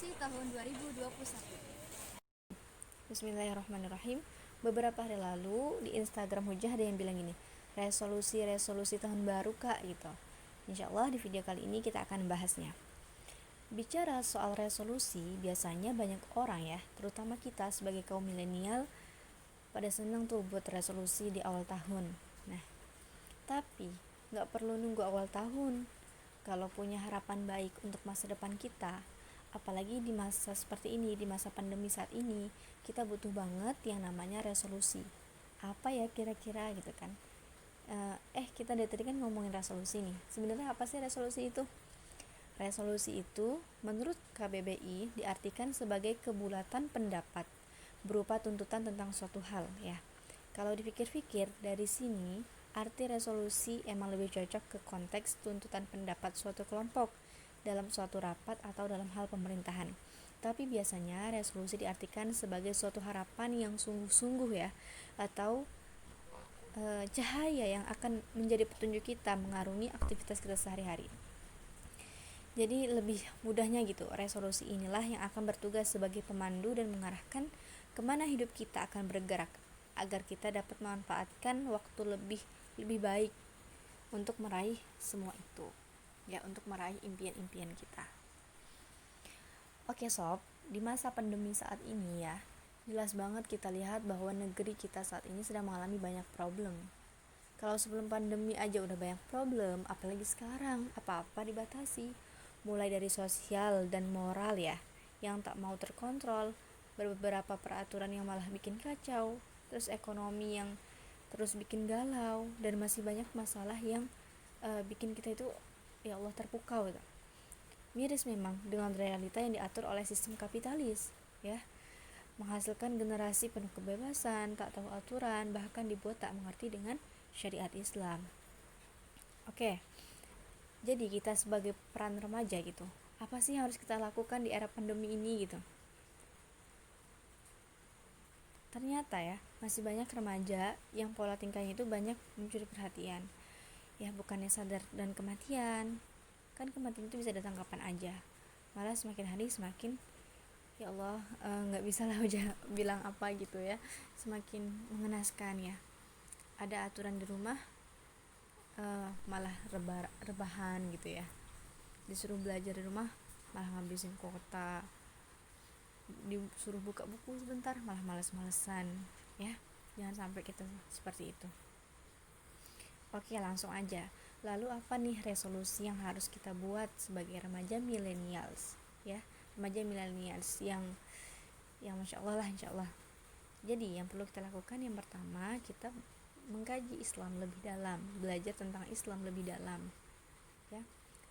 resolusi tahun 2021. Bismillahirrahmanirrahim. Beberapa hari lalu di Instagram Hujah ada yang bilang gini, resolusi tahun baru kak gitu. Insya Allah di video kali ini kita akan bahasnya. Bicara soal resolusi, biasanya banyak orang ya, terutama kita sebagai kaum milenial, pada senang tuh buat resolusi di awal tahun. Nah, tapi nggak perlu nunggu awal tahun. Kalau punya harapan baik untuk masa depan kita, apalagi di masa seperti ini, di masa pandemi saat ini, kita butuh banget yang namanya resolusi. Apa ya kira-kira gitu kan? Kita dari tadi kan ngomongin resolusi nih. Sebenarnya apa sih resolusi itu? Resolusi itu menurut KBBI diartikan sebagai kebulatan pendapat berupa tuntutan tentang suatu hal ya. Kalau dipikir-pikir dari sini, arti resolusi emang lebih cocok ke konteks tuntutan pendapat suatu kelompok dalam suatu rapat atau dalam hal pemerintahan. Tapi biasanya resolusi diartikan sebagai suatu harapan yang sungguh-sungguh ya, atau cahaya yang akan menjadi petunjuk kita mengarungi aktivitas kita sehari-hari. Jadi lebih mudahnya gitu, resolusi inilah yang akan bertugas sebagai pemandu dan mengarahkan kemana hidup kita akan bergerak, agar kita dapat memanfaatkan waktu lebih baik untuk meraih semua itu ya, untuk meraih impian-impian kita. Oke sob, di masa pandemi saat ini ya, jelas banget kita lihat bahwa negeri kita saat ini sedang mengalami banyak problem. Kalau sebelum pandemi aja udah banyak problem, apalagi sekarang apa-apa dibatasi, mulai dari sosial dan moral ya, yang tak mau terkontrol, beberapa peraturan yang malah bikin kacau, terus ekonomi yang terus bikin galau, dan masih banyak masalah yang bikin kita itu ya Allah terpukau gitu. Miris memang dengan realita yang diatur oleh sistem kapitalis ya, menghasilkan generasi penuh kebebasan, tak tahu aturan, bahkan dibuat tak mengerti dengan syariat Islam. Oke, jadi kita sebagai peran remaja gitu, apa sih yang harus kita lakukan di era pandemi ini gitu? Ternyata ya, masih banyak remaja yang pola tingkahnya itu banyak mencuri perhatian. Ya bukannya sadar dan kematian, kan kematian itu bisa datang kapan aja. Malah semakin hari semakin, ya Allah, nggak bisa lah aja bilang apa gitu ya, semakin mengenaskan ya. Ada aturan di rumah, malah rebahan gitu ya. Disuruh belajar di rumah, malah ngabisin kuota. Disuruh buka buku sebentar, malah males-malesan ya. Jangan sampai kita seperti itu. Oke, langsung aja. Lalu apa nih resolusi yang harus kita buat sebagai remaja millennials ya? Remaja millennials yang Masya Allah lah, insya Allah. Jadi yang perlu kita lakukan yang pertama, kita mengkaji Islam lebih dalam, belajar tentang Islam lebih dalam ya.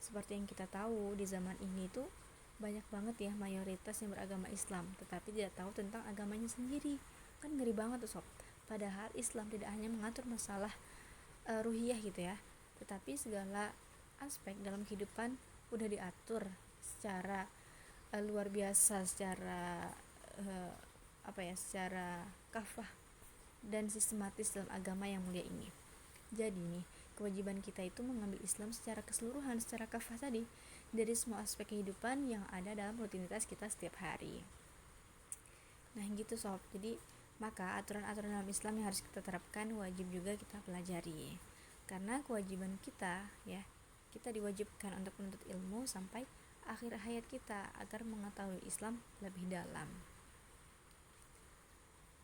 Seperti yang kita tahu di zaman ini tuh banyak banget ya mayoritas yang beragama Islam, tetapi tidak tahu tentang agamanya sendiri. Kan ngeri banget tuh sob. Padahal Islam tidak hanya mengatur masalah ruhiyah gitu ya, tetapi segala aspek dalam kehidupan udah diatur secara luar biasa, secara secara kafah dan sistematis dalam agama yang mulia ini. Jadi nih, kewajiban kita itu mengambil Islam secara keseluruhan, secara kafah tadi, dari semua aspek kehidupan yang ada dalam rutinitas kita setiap hari. Nah gitu sob, jadi maka aturan-aturan dalam Islam yang harus kita terapkan wajib juga kita pelajari, karena kewajiban kita ya, kita diwajibkan untuk menuntut ilmu sampai akhir hayat kita agar mengetahui Islam lebih dalam.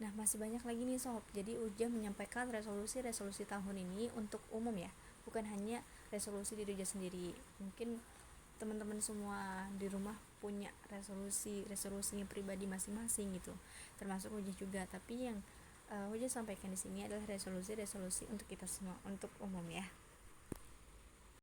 Nah masih banyak lagi nih sob, jadi Ujah menyampaikan resolusi tahun ini untuk umum ya, bukan hanya resolusi di Ujah sendiri. Mungkin teman-teman semua di rumah punya resolusinya pribadi masing-masing gitu, termasuk Ujah juga. Tapi yang Ujah sampaikan di sini adalah resolusi untuk kita semua, untuk umum ya.